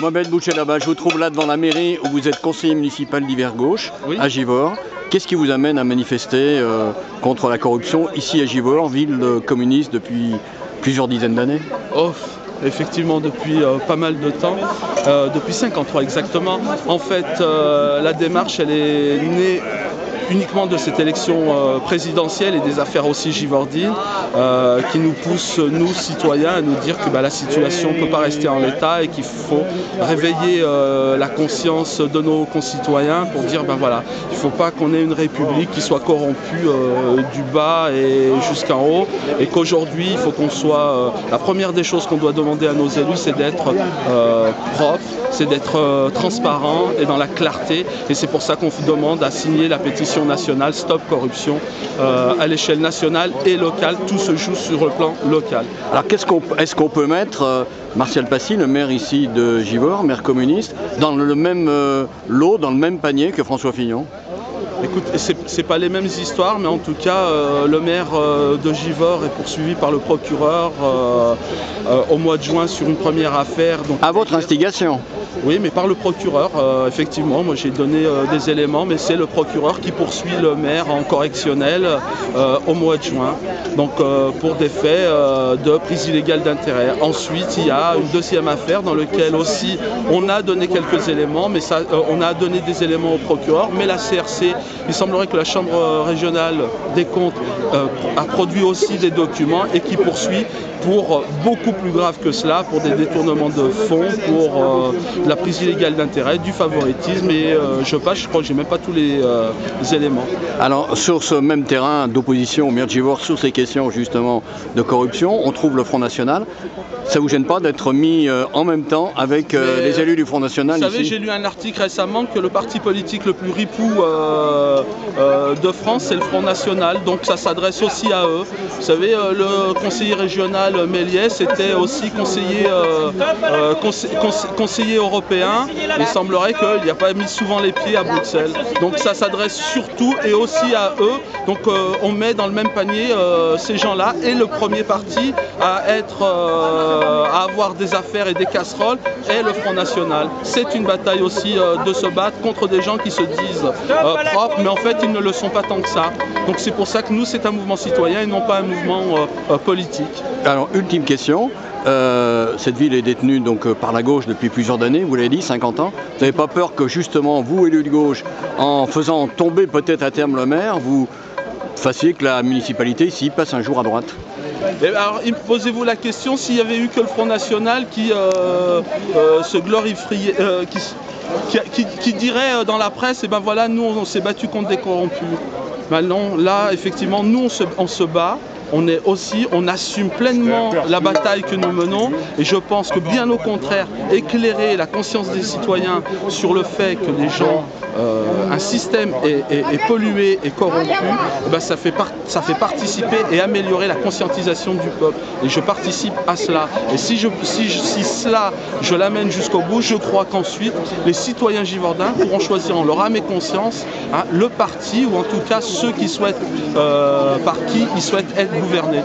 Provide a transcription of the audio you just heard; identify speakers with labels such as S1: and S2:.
S1: Mohamed Bouchelaba, je vous trouve là devant la mairie où vous êtes conseiller municipal d'Hiver Gauche, oui, à Givors. Qu'est-ce qui vous amène à manifester contre la corruption ici à Givors, ville communiste depuis plusieurs dizaines d'années?
S2: Effectivement, depuis pas mal de temps, depuis 53 exactement. En fait, la démarche, elle est née uniquement de cette élection présidentielle et des affaires aussi givordines qui nous poussent, nous citoyens, à nous dire que la situation ne peut pas rester en l'état et qu'il faut réveiller la conscience de nos concitoyens pour dire voilà, il ne faut pas qu'on ait une république qui soit corrompue du bas et jusqu'en haut, et qu'aujourd'hui il faut qu'on soit, la première des choses qu'on doit demander à nos élus, c'est d'être propre, c'est d'être transparent et dans la clarté, et c'est pour ça qu'on vous demande à signer la pétition nationale Stop Corruption à l'échelle nationale et locale. Tout se joue sur le plan local.
S1: Alors est-ce qu'on peut mettre Martial Passy, le maire ici de Givors, maire communiste, dans le même lot, dans le même panier que François Fillon?
S2: Écoute, c'est pas les mêmes histoires, mais en tout cas, le maire de Givors est poursuivi par le procureur au mois de juin sur une première affaire. Donc,
S1: à votre instigation?
S2: Oui, mais par le procureur, effectivement. Moi, j'ai donné des éléments, mais c'est le procureur qui poursuit le maire en correctionnel au mois de juin, donc pour des faits de prise illégale d'intérêt. Ensuite, il y a une deuxième affaire dans laquelle aussi on a donné quelques éléments, mais on a donné des éléments au procureur, mais la CRC, il semblerait que la Chambre régionale des comptes a produit aussi des documents et qui poursuit pour beaucoup plus grave que cela, pour des détournements de fonds, pour de la prise illégale d'intérêt, du favoritisme, et je crois que j'ai même pas tous les éléments.
S1: Alors sur ce même terrain d'opposition au maire de Givors, sur ces questions justement de corruption, on trouve le Front National. Ça vous gêne pas d'être mis en même temps avec les élus du Front National?
S2: Vous savez, j'ai lu un article récemment que le parti politique le plus ripou de France, c'est le Front National, donc ça s'adresse aussi à eux. Vous savez, le conseiller régional Méliès était aussi conseiller européen. Il semblerait qu'il n'y a pas mis souvent les pieds à Bruxelles. Donc ça s'adresse surtout et aussi à eux. Donc on met dans le même panier ces gens-là, et le premier parti à avoir des affaires et des casseroles est le Front National. C'est une bataille aussi de se battre contre des gens qui se disent propres, mais en fait ils ne le sont pas tant que ça. Donc c'est pour ça que nous, c'est un mouvement citoyen et non pas un mouvement politique.
S1: Alors, ultime question. Cette ville est détenue donc par la gauche depuis plusieurs années, vous l'avez dit, 50 ans. Vous n'avez pas peur que justement, vous, élus de gauche, en faisant tomber peut-être à terme le maire, vous fassiez que la municipalité ici passe un jour à droite?
S2: Alors, posez-vous la question, s'il n'y avait eu que le Front National qui se glorifierait, qui dirait dans la presse, voilà, nous on s'est battu contre des corrompus. Maintenant, là, effectivement, nous on se bat. On assume pleinement la bataille que nous menons, et je pense que bien au contraire, éclairer la conscience des citoyens sur le fait que les gens, un système est pollué et corrompu, ça fait participer et améliorer la conscientisation du peuple. Et je participe à cela. Et si cela, je l'amène jusqu'au bout, je crois qu'ensuite, les citoyens givordins pourront choisir en leur âme et conscience le parti, ou en tout cas ceux qui souhaitent, par qui ils souhaitent être gouvernés.